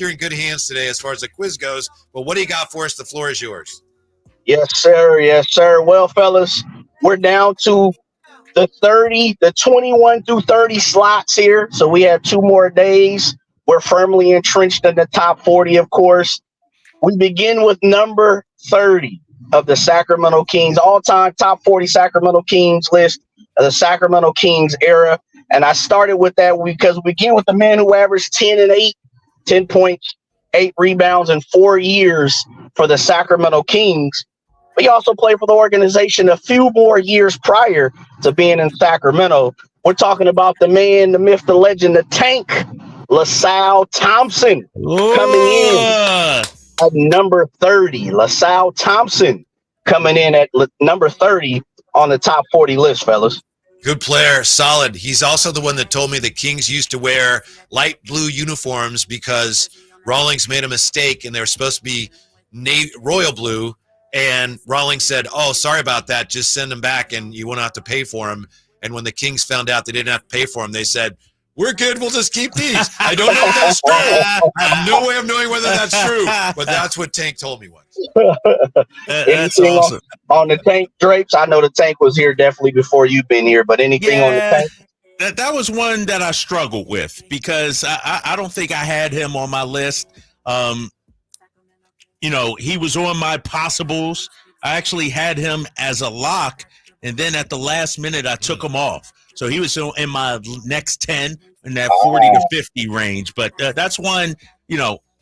you're in good hands today as far as the quiz goes. But what do you got for us? The floor is yours. Yes, sir. Yes, sir. Well, fellas, we're down to the 21 through 30 slots here. So we have 2 more days. We're firmly entrenched in the top 40, of course. We begin with number 30 of the Sacramento Kings, all-time top 40 Sacramento Kings list of the Sacramento Kings era. And I started with that because we begin with the man who averaged 10 points, 8 rebounds in 4 years for the Sacramento Kings. He also played for the organization a few more years prior to being in Sacramento. We're talking about the man, the myth, the legend, the tank, Lile Thompson, coming in at number 30. Lile Thompson coming in at number 30 on the top 40 list, fellas. Good player, solid. He's also the one that told me the Kings used to wear light blue uniforms because Rawlings made a mistake and they were supposed to be royal blue. And Rawlings said, oh, sorry about that. Just send them back and you won't have to pay for them. And when the Kings found out they didn't have to pay for them, they said, we're good. We'll just keep these. I don't know if that's true. I have no way of knowing whether that's true. But that's what Tank told me once. Anything awesome. on the Tank, Drapes? I know the Tank was here definitely before you've been here. But anything on the Tank? That was one that I struggled with because I don't think I had him on my list. He was on my possibles. I actually had him as a lock, and then at the last minute, I took him off. So he was in my next 10 in that 40 to 50 range. But that's one,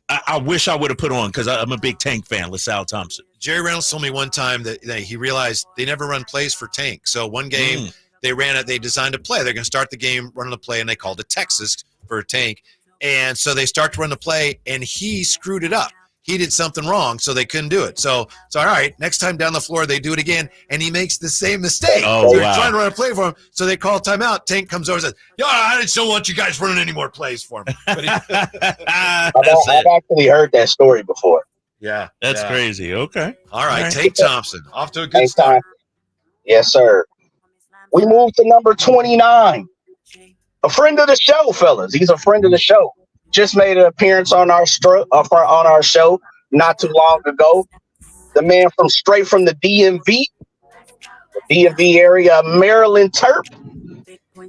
I wish I would have put on because I'm a big Tank fan, Lile Thompson. Jerry Reynolds told me one time that he realized they never run plays for Tank. So one game they designed a play. They're going to start the game running the play, and they called it Texas for Tank. And so they start to run the play, and he screwed it up. He did something wrong, so they couldn't do it. So all right, next time down the floor, they do it again, and he makes the same mistake. Oh, They're trying to run a play for him, so they call timeout. Tank comes over and says, yo, I just don't want you guys running any more plays for me. I've actually heard that story before. Yeah. That's crazy. Okay. All right, Tank Thompson, off to a good start. Yes, sir. We move to number 29. A friend of the show, fellas. He's a friend of the show. Just made an appearance on our show not too long ago. The man straight from the DMV area, Maryland Terp.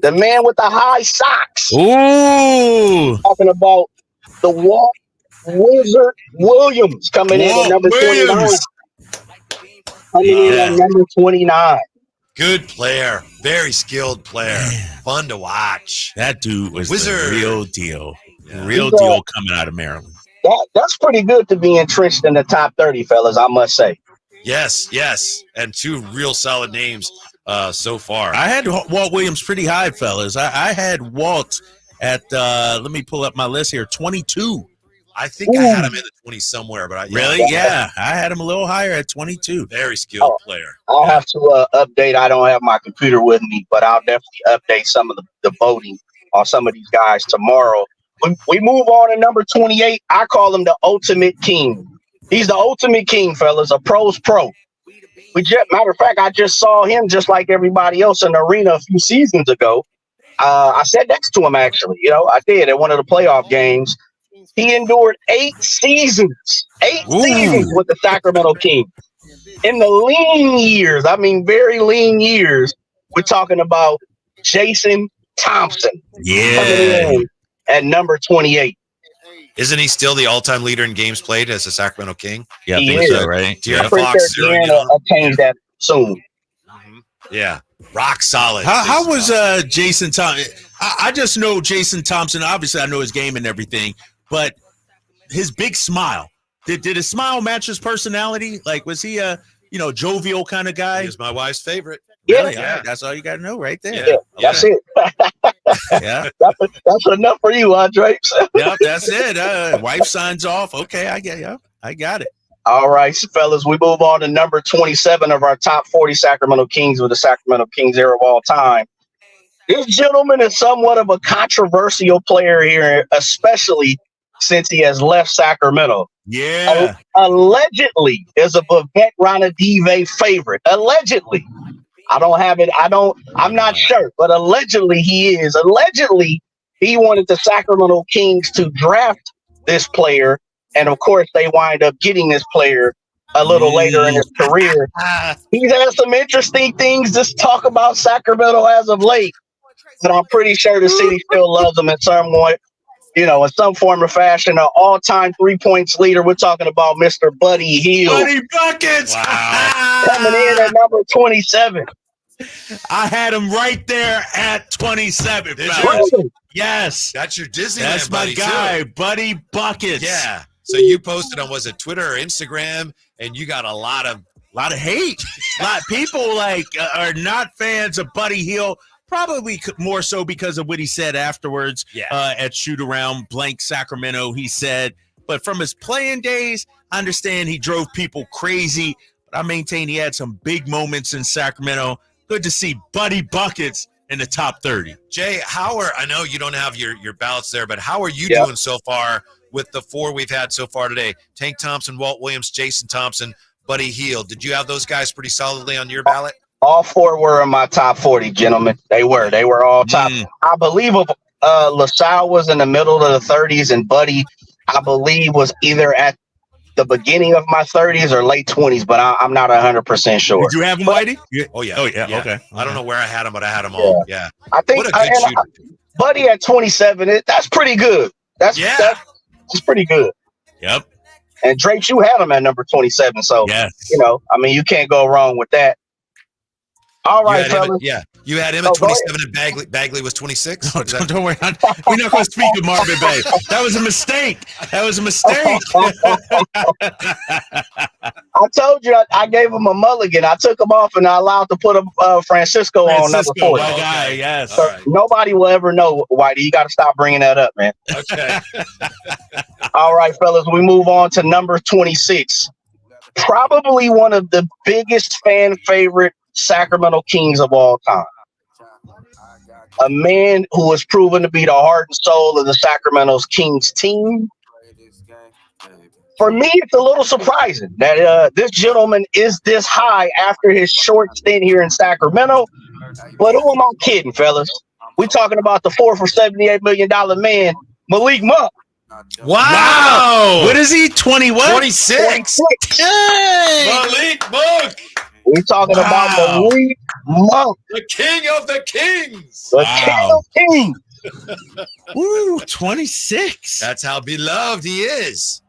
The man with the high socks. Ooh. Talking about the Walt Williams coming in at number 29. Coming in at number 29. Good player. Very skilled player. Man. Fun to watch. That dude was Wizard. The real deal. Yeah. Real deal coming out of Maryland. That's pretty good to be entrenched in the top 30, fellas, I must say. Yes. And 2 real solid names so far. I had Walt Williams pretty high, fellas. I had Walt at, let me pull up my list here, 22. I think I had him in the 20s somewhere. But Really? Yeah. I had him a little higher at 22. Very skilled player. I'll have to update. I don't have my computer with me, but I'll definitely update some of the voting on some of these guys tomorrow. We move on to number 28. I call him the ultimate king. He's the ultimate king, fellas, a pro's pro. Matter of fact, I just saw him just like everybody else in the arena a few seasons ago. I sat next to him, actually. I did at one of the playoff games. He endured 8 seasons. 8 seasons with the Sacramento Kings. In the lean years, very lean years, we're talking about Jason Thompson. Yeah. At number 28. Isn't he still the all-time leader in games played as a Sacramento King? Yeah, I think so, right? Yeah, Fox obtained that soon. Mm-hmm. Yeah, rock solid. How was Jason Thompson? I just know Jason Thompson. Obviously, I know his game and everything, but his big smile. Did his smile match his personality? Like, was he a jovial kind of guy? He was my wife's favorite. Really? Yeah. That's all you got to know right there. Yeah, that's it. Yeah. That's enough for you, Drapes. Yep, that's it. Wife signs off. Okay, I got it. All right, fellas, we move on to number 27 of our top 40 Sacramento Kings with the Sacramento Kings era of all time. This gentleman is somewhat of a controversial player here, especially since he has left Sacramento. Yeah. Allegedly is a Vivek Ranadive favorite. Allegedly. I don't have it. I'm not sure, but allegedly he is. Allegedly, he wanted the Sacramento Kings to draft this player. And of course, they wind up getting this player a little later in his career. He's had some interesting things to talk about Sacramento as of late, but I'm pretty sure the city still loves him in some way, in some form or fashion. An all-time 3 points leader. We're talking about Mr. Buddy Hield. Buddy Buckets. Wow. Coming in at number 27. I had him right there at 27. Really? Yes. That's your Disneyland That's my buddy, guy, too. Buddy Buckets. Yeah. So you posted on, was it Twitter or Instagram, and you got a lot of hate. A lot of people are not fans of Buddy Hield. Probably more so because of what he said afterwards at shoot around blank Sacramento. He said, but from his playing days, I understand he drove people crazy, but I maintain he had some big moments in Sacramento. Good to see Buddy Buckets in the top 30. Jay, I know you don't have your ballots there, but how are you doing so far with the 4 we've had so far today? Tank Thompson, Walt Williams, Jason Thompson, Buddy Hield. Did you have those guys pretty solidly on your ballot? All 4 were in my top 40, gentlemen. They were all top. I believe LaSalle was in the middle of the 30s, and Buddy, I believe, was either at the beginning of my 30s or late 20s, but I'm not 100% sure. Did you have him, Whitey? Oh, yeah. Okay. I don't know where I had him, but I had them all. Yeah. I think what a good shooter. Buddy at 27, that's pretty good. That's pretty good. Yep. And Draper, you had him at number 27, so you can't go wrong with that. All right, fellas. You had him at 27 and Bagley was 26? No, don't worry. We're not going to speak of Marvin Bay. That was a mistake. I told you I gave him a mulligan. I took him off and I allowed to put Francisco on number 40. My guy, yes. So nobody will ever know, Whitey. You got to stop bringing that up, man. Okay. All right, fellas. We move on to number 26. Probably one of the biggest fan favorite Sacramento Kings of all time. A man who has proven to be the heart and soul of the Sacramento Kings team. For me, it's a little surprising that this gentleman is this high after his short stint here in Sacramento. But who am I kidding, fellas? We're talking about the 4 for $78 million man, Malik Monk. Wow. What is he? 21? 26. Malik Monk. We're talking about Malik Monk. The king of the kings. The king of kings. Woo, 26. That's how beloved he is.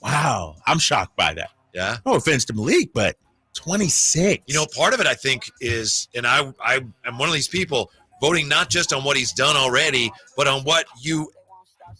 Wow. I'm shocked by that. Yeah. No offense to Malik, but 26. Part of it, I think, is, and I am one of these people, voting not just on what he's done already, but on what you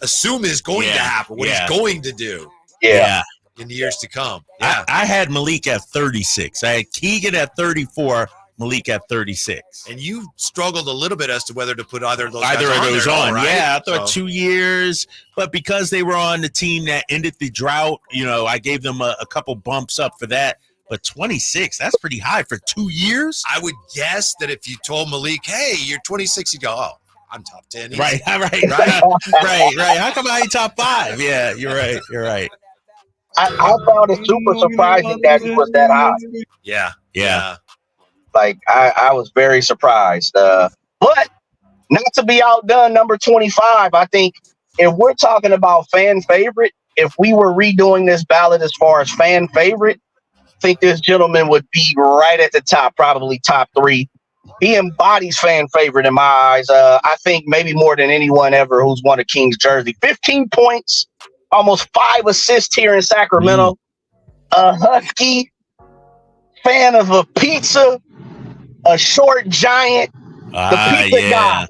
assume is going to happen, what he's going to do. Yeah. In the years to come. Yeah. I had Malik at 36. I had Keegan at 34, Malik at 36. And you struggled a little bit as to whether to put either of those on. Right? Yeah, I thought 2 years. But because they were on the team that ended the drought, I gave them a couple bumps up for that. But 26, that's pretty high for 2 years. I would guess that if you told Malik, hey, you're 26, you go, oh, I'm top 10. Right. How come I ain't top 5? Yeah, you're right. I found it super surprising that he was that high. Yeah. Like, I was very surprised. But not to be outdone, number 25, I think if we're talking about fan favorite, if we were redoing this ballot as far as fan favorite, I think this gentleman would be right at the top, probably top 3. He embodies fan favorite in my eyes. I think maybe more than anyone ever who's won a Kings jersey. 15 points. Almost 5 assists here in Sacramento. A Husky, fan of a pizza, a short giant, the pizza guy,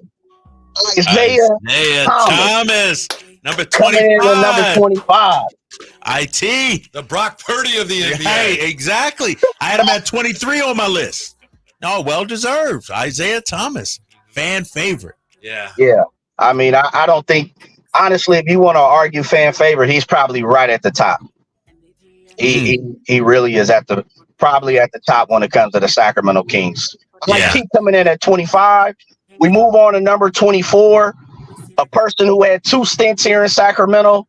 Isaiah Thomas, number 25. Coming in at number 25. IT. The Brock Purdy of the NBA. Hey, exactly. I had him at 23 on my list. No, well-deserved. Isaiah Thomas, fan favorite. Yeah. I mean, I don't think... Honestly, if you want to argue fan favorite, he's probably right at the top. He really is probably at the top when it comes to the Sacramento Kings. Keep coming in at 25. We move on to number 24, a person who had 2 stints here in Sacramento,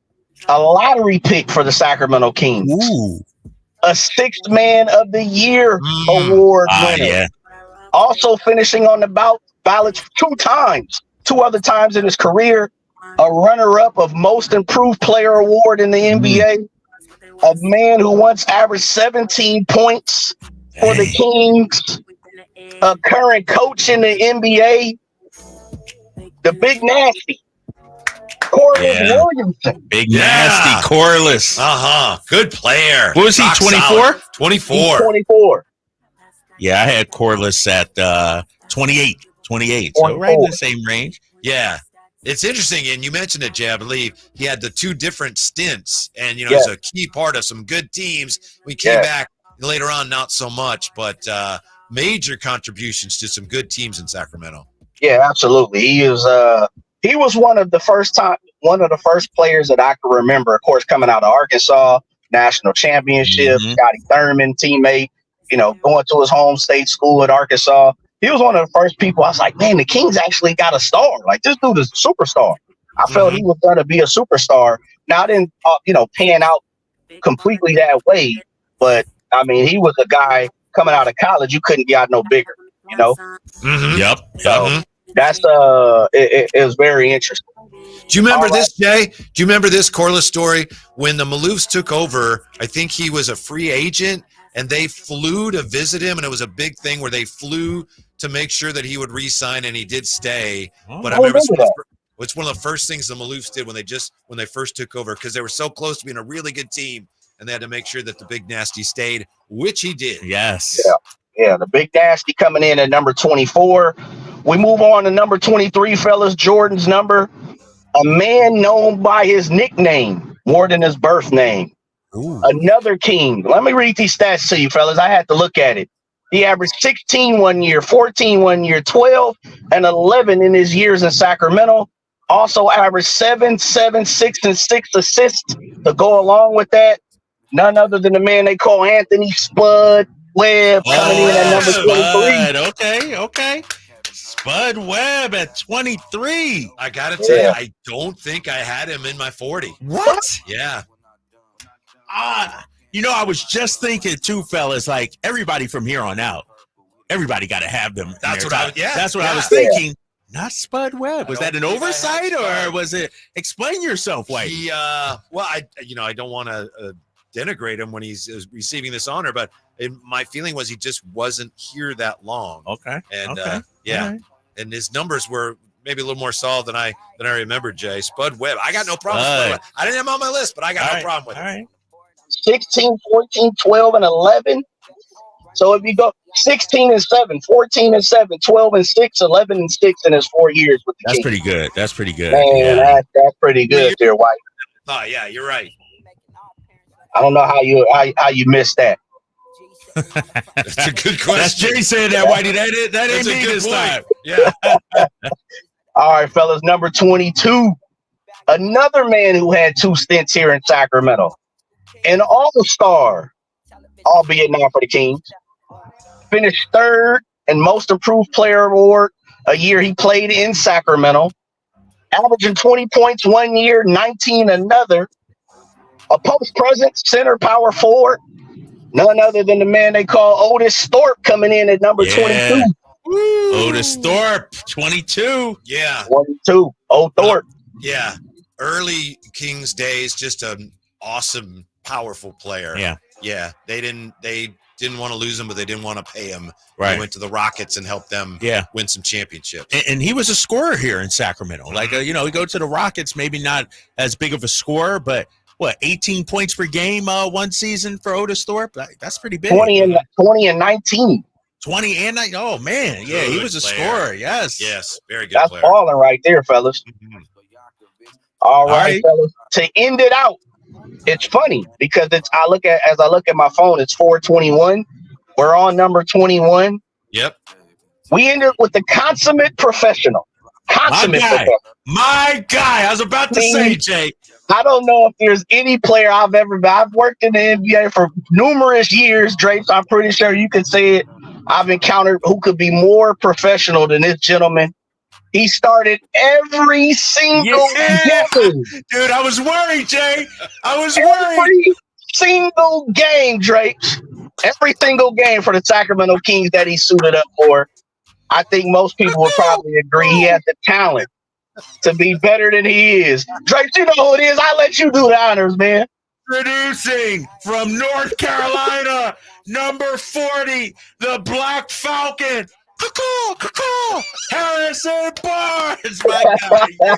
a lottery pick for the Sacramento Kings. Ooh. A 6th Man of the Year award winner. Yeah. Also finishing on the ballot 2 times, 2 other times in his career. a runner-up of Most Improved Player Award in the NBA, a man who once averaged 17 points for the Kings, a current coach in the NBA, the Big Nasty, Corliss Williamson. Big Nasty Corliss. Good player. What was he, 24? 24. 24. Yeah, I had Corliss at 28. 28. So right in the same range. Yeah. It's interesting, and you mentioned it, Jay. I believe he had the two different stints, and he's a key part of some good teams. We came back later on, not so much, but major contributions to some good teams in Sacramento. Yeah, absolutely. He was one of the first players that I can remember. Of course, coming out of Arkansas, national championship, Scotty Thurman teammate. Going to his home state school at Arkansas. He was one of the first people I was like, man, the Kings actually got a star. Like, this dude is a superstar. I felt he was going to be a superstar. Now, I didn't, pan out completely that way. But, I mean, he was a guy coming out of college. You couldn't get no bigger, Yep. So that's, it was very interesting. Do you remember this, Jay? Do you remember this Corliss story? When the Maloofs took over, I think he was a free agent, and they flew to visit him, and it was a big thing where they flew to make sure that he would re-sign, and he did stay. But I remember it's one of the first things the Maloofs did when they first took over, because they were so close to being a really good team, and they had to make sure that the Big Nasty stayed, which he did. Yes. Yeah, the Big Nasty coming in at number 24. We move on to number 23, fellas, Jordan's number. A man known by his nickname more than his birth name. Ooh. Another King. Let me read these stats to you, fellas. I had to look at it. He averaged 16 one year, 14 one year, 12, and 11 in his years in Sacramento. Also averaged 7, 7, 6, and 6 assists to go along with that. None other than the man they call Anthony Spud Webb coming in at number 23. Okay. Spud Webb at 23. I got to tell you, I don't think I had him in my 40. What? Yeah. I was just thinking too, fellas, like everybody from here on out, everybody got to have them. That's what I was thinking. Not Spud Webb. Was that an oversight, or was it? Explain yourself, Whitey. I don't want to denigrate him when he's receiving this honor, but my feeling was he just wasn't here that long. Okay. And right. And his numbers were maybe a little more solid than I remembered. Jay, Spud Webb. I got no problem with Spud Webb. I didn't have him on my list, but I got no problem with it. All right. 16, 14, 12, and 11. So if you go 16 and 7, 14 and 7, 12 and 6, 11 and 6 in his 4 years with the Kings. That's pretty good. Man, that's pretty good there, White. Oh yeah, you're right. I don't know how you missed that. That's a good question. That's Jay saying that, Whitey. That ain't me this time. Yeah. All right, fellas. Number 22. Another man who had 2 stints here in Sacramento. An all-star, albeit not for the Kings. Finished 3rd in Most Improved Player Award a year he played in Sacramento. Averaging 20 points 1 year, 19 another. A post-present center power forward. None other than the man they call Otis Thorpe coming in at number 22. Woo. Otis Thorpe, 22. Yeah. 22. Thorpe. Yeah. Early Kings days, just an awesome, powerful player. Yeah. They didn't want to lose him, but they didn't want to pay him. Right. They went to the Rockets and helped them win some championships. And he was a scorer here in Sacramento. Like, he go to the Rockets, maybe not as big of a scorer, but 18 points per game one season for Otis Thorpe? That's pretty big. 20 and 19. 20 and 9. Oh, man. Yeah, he was a scorer. Yes. Yes. Very good That's player. balling right there, fellas. Mm-hmm. All right, fellas. To end it out, it's funny because as I look at my phone, it's 4:21. We're on number 21. Yep. We ended with the consummate professional. My guy. I was about to say, Jay. I don't know if there's any player I've worked in the NBA for numerous years, Drapes. I'm pretty sure you can say it. I've encountered who could be more professional than this gentleman. He started every single game. Dude, I was worried, Jay. Every single game, Drapes. Every single game for the Sacramento Kings that he suited up for. I think most people would probably agree he had the talent to be better than he is. Drake, you know who it is. I'll let you do the honors, man. Introducing from North Carolina, number 40, the Black Falcon. Caw, Harrison Barnes, my guy. Yeah,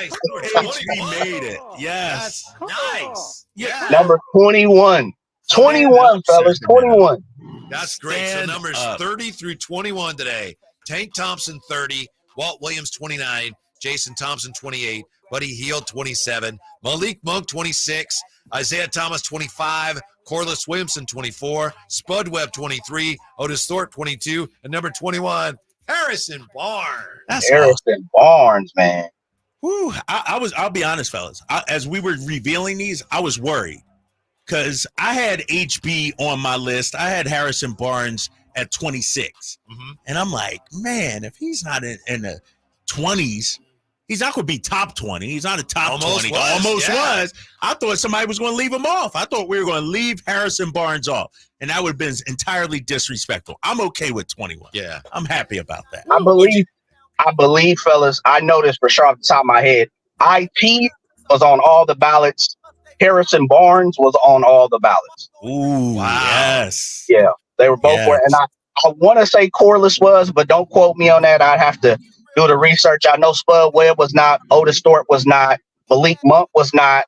HB made it. Yes. Nice. Yeah. Number 21. 21, fellas. 21. That's great. So numbers 30 through 21 today. Tank Thompson, 30. Walt Williams, 29. Jason Thompson, 28. Buddy Hield, 27. Malik Monk, 26. Isaiah Thomas, 25. Corliss Williamson, 24. Spud Webb, 23. Otis Thorpe, 22. And number 21, Harrison Barnes. That's Harrison Barnes, man. Whew, I'll be honest, fellas. As we were revealing these, I was worried because I had HB on my list. I had Harrison Barnes at 26. Mm-hmm. And I'm like, man, if he's not in the 20s, he's not going to be top 20. He's not a top 20. Almost was. I thought somebody was going to leave him off. I thought we were going to leave Harrison Barnes off, and that would have been entirely disrespectful. I'm okay with 21. Yeah. I'm happy about that. I believe, fellas, I know this for sure off the top of my head. IP was on all the ballots. Harrison Barnes was on all the ballots. Ooh, wow. Yes. Yeah, they were both. Yes. And I want to say Corliss was, but don't quote me on that. I'd have to do the research. I know Spud Webb was not. Otis Thorpe was not. Malik Monk was not.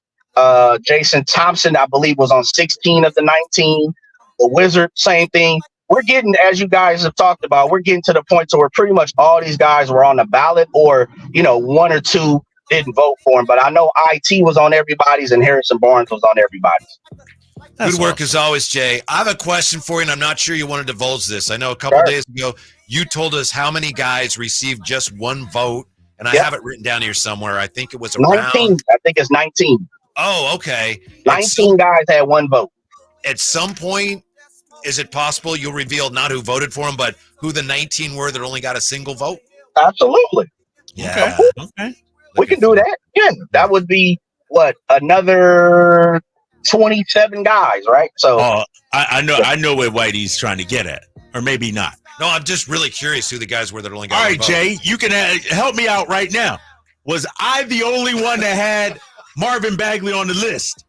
Jason Thompson, I believe, was on 16 of the 19. The Wizard, same thing. We're getting, as you guys have talked about, we're getting to the point where pretty much all these guys were on the ballot, or, you know, one or two didn't vote for him. But I know IT was on everybody's and Harrison Barnes was on everybody's. Good work as always, Jay. I have a question for you, and I'm not sure you want to divulge this. I know a couple days ago you told us how many guys received just one vote, and I have it written down here somewhere. I think it was around 19. I think it's 19. Oh, okay. 19 guys had one vote. At some point, is it possible you'll reveal not who voted for him, but who the 19 were that only got a single vote? Absolutely. Yeah. Okay. We can do that. Yeah. That would be, another 27 guys, right? So I know where Whitey's trying to get at, or maybe not. No, I'm just really curious who the guys were that only got All one right, vote. Jay, you can help me out right now. Was I the only one that had Marvin Bagley on the list?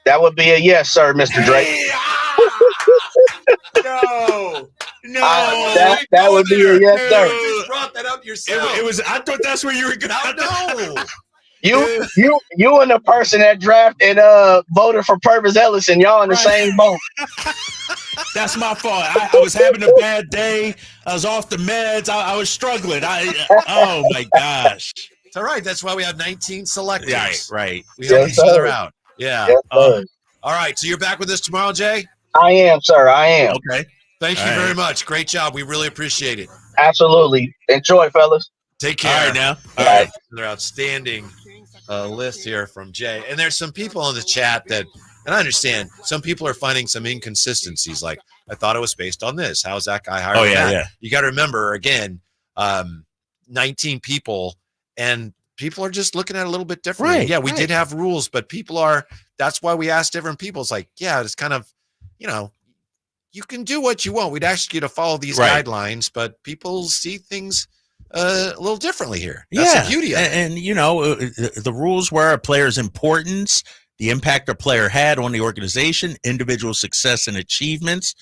That would be a yes, sir, Mr. Drake. No. That would be a yes, sir. You just brought that up yourself. It was. I thought that's where you were going. No. You and the person that drafted voted for Purvis Ellison, y'all in the same boat. That's my fault. I was having a bad day. I was off the meds. I was struggling. Oh my gosh. It's all right. That's why we have 19 selectors. Yeah, right. We help each other out. Yeah. Yes, all right. So you're back with us tomorrow, Jay? I am, sir. I am. Okay. Thank you very much. Great job. We really appreciate it. Absolutely. Enjoy, fellas. Take care. All right now. All right. Another outstanding list here from Jay. And there's some people in the chat that, and I understand, some people are finding some inconsistencies. Like, I thought it was based on this. How's that guy higher than that? Yeah. You got to remember, again, 19 people, and people are just looking at it a little bit differently. Right, yeah, we did have rules, but people are, that's why we asked different people. It's like, yeah, it's kind of, you can do what you want. We'd ask you to follow these guidelines, but people see things a little differently here. That's the beauty of it. And the rules were a player's importance, the impact a player had on the organization, individual success and achievements,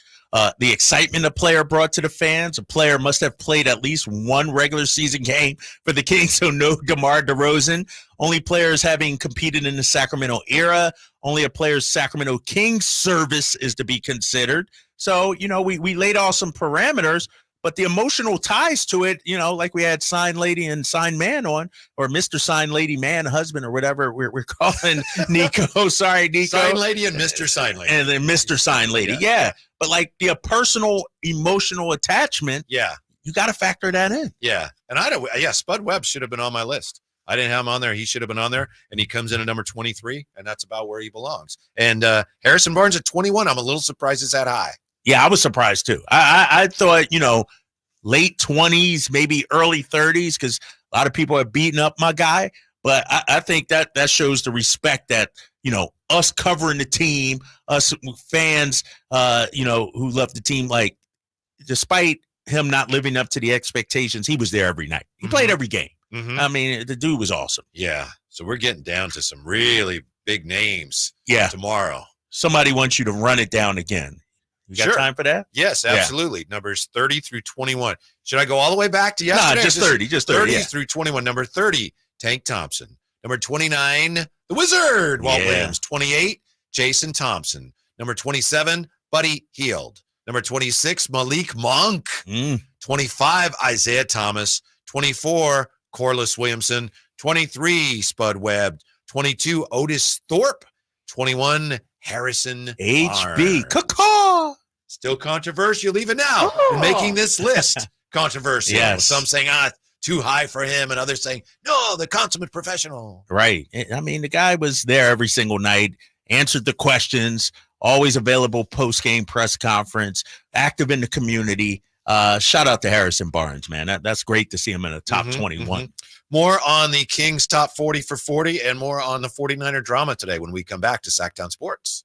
the excitement a player brought to the fans. A player must have played at least one regular season game for the Kings, so no DeMar DeRozan. Only players having competed in the Sacramento era. Only a player's Sacramento Kings service is to be considered. So, we laid out some parameters, but the emotional ties to it, like we had Sign Lady and Sign Man on, or Mr. Sign Lady Man, husband, or whatever we're calling Nico. Sorry, Nico. Sign Lady and Mr. Sign Lady. And then Mr. Sign Lady. Yeah. But like the personal, emotional attachment. Yeah. You got to factor that in. Yeah. And Spud Webb should have been on my list. I didn't have him on there. He should have been on there. And he comes in at number 23, and that's about where he belongs. And Harrison Barnes at 21, I'm a little surprised it's that high. Yeah, I was surprised too. I thought, late 20s, maybe early 30s, because a lot of people are beating up my guy. But I think that shows the respect that, us covering the team, us fans, who love the team, despite him not living up to the expectations, he was there every night. He played every game. Mhm. I mean, the dude was awesome. Yeah. So we're getting down to some really big names Yeah. tomorrow. Somebody wants you to run it down again. You got Sure. time for that? Yes, absolutely. Numbers 30 through 21. Should I go all the way back to yesterday? Nah, just 30. Just 30. 30 Yeah. through 21. Number 30, Tank Thompson. Number 29, the Wizard, Walt Yeah. Williams. 28, Jason Thompson. Number 27, Buddy Hield. Number 26, Malik Monk. 25, Isaiah Thomas. 24, Corliss Williamson. 23, Spud Webb. 22, Otis Thorpe. 21, Harrison HB. Barnes. Caw. Still controversial even now in making this list controversial. Yes. Some saying, too high for him, and others saying, no, the consummate professional. Right. I mean, the guy was there every single night, answered the questions, always available post-game press conference, active in the community. Shout out to Harrison Barnes, man. That's great to see him in the top 21. More on the Kings top 40 for 40 and more on the 49er drama today when we come back to Sactown Sports.